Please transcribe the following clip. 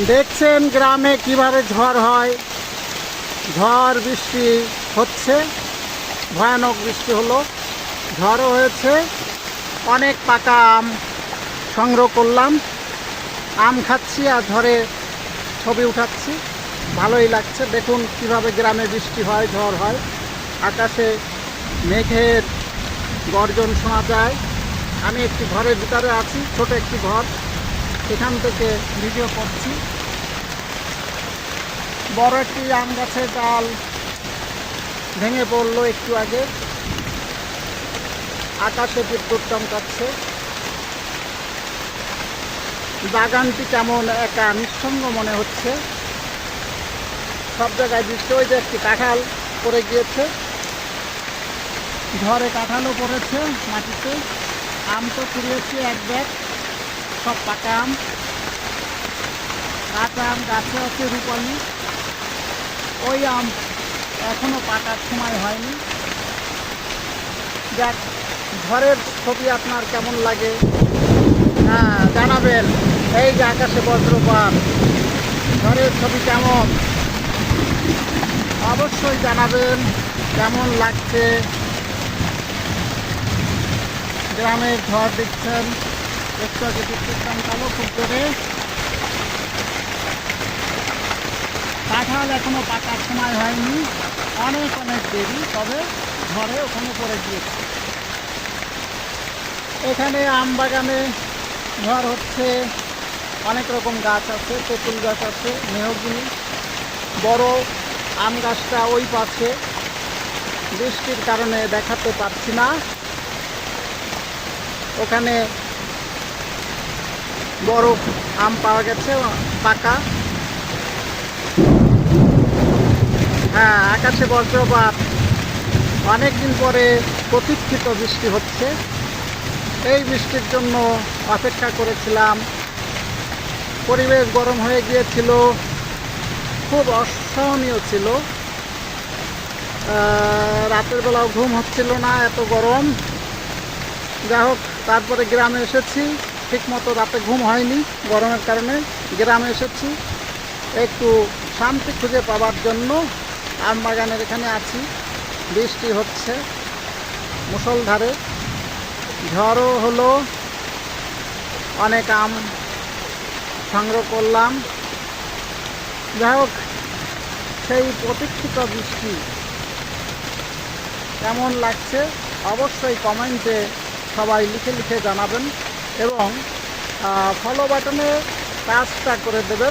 দেখছেন গ্রামে কিভাবে ঝড় হয়। ঝড় বৃষ্টি হচ্ছে, ভয়ানক বৃষ্টি হলো, ঝড়ও হয়েছে। অনেক পাকা আম সংগ্রহ করলাম, আম খাচ্ছি আর ঝড়ে ছবি উঠাচ্ছি। ভালোই লাগছে। দেখুন কিভাবে গ্রামে বৃষ্টি হয়, ঝড় হয়, আকাশে মেঘের গর্জন শোনা যায়। আমি একটি ঘরের ভিতরে আছি, ছোট একটি ঘর, সেখান থেকে ভিডিও করছি। বড় একটি আম গাছের ডাল ভেঙে পড়লো একটু আগে, আকাশে বিদ্যুৎ চমকাচ্ছে। বাগানটি কেমন একা নিঃসঙ্গ মনে হচ্ছে, সব জায়গায় বৃষ্টি। ওই যে একটি কাঁঠাল পড়ে গিয়েছে, ঝড়ে কাঁঠালও পড়েছে মাটিতে। আম তো কুড়িয়েছি এক ব্যাগ, সব পাকা আম। কাঁচা আম গাছে আছে রূপালি, ওই আম এখনো পাকার সময় হয়নি। যাক, ঝড়ের ছবি আপনার কেমন লাগে হ্যাঁ জানাবেন। এই যে আকাশে বজ্রপাত, ঝড়ের ছবি কেমন অবশ্যই জানাবেন। কেমন লাগছে গ্রামের ঝড় দেখছেন, একটু আগে বিদ্যুৎ চমকালো খুব জোরে। কাঁঠাল এখনো পাকার সময় হয়নি, অনেক অনেক দেরি, তবে ঝড়ে ওখানে পড়ে গিয়েছে। এখানে আম বাগানে ঝড় হচ্ছে, অনেক রকম গাছ আছে, তেঁতুল গাছ আছে, মেহগিনি। বড় আম গাছটা ওই পাশে, বৃষ্টির কারণে দেখাতে পারছি না। ওখানে বড় আম পাওয়া গেছে পাকা। হ্যাঁ, আকাশে বজ্রপাত, অনেকদিন পরে প্রতীক্ষিত বৃষ্টি হচ্ছে। এই বৃষ্টির জন্য অপেক্ষা করেছিলাম। পরিবেশ গরম হয়ে গিয়েছিল, খুব অসহনীয় ছিল। রাতের বেলাও ঘুম হচ্ছিল না, এত গরম। যাই হোক, তারপরে গ্রামে এসেছি, ঠিকমতো রাতে ঘুম হয়নি গরমের কারণে। গ্রামে এসেছি একটু শান্তি খুঁজে পাওয়ার জন্য। আম বাগানের এখানে আছি, বৃষ্টি হচ্ছে মুষলধারে, ঝড়ও হলো, অনেক আম সংগ্রহ করলাম। যাই হোক, সেই প্রতীক্ষিত বৃষ্টি কেমন লাগছে অবশ্যই কমেন্টে সবাই লিখে লিখে জানাবেন, এবং ফলো বাটনে কাজটা করে দেবেন।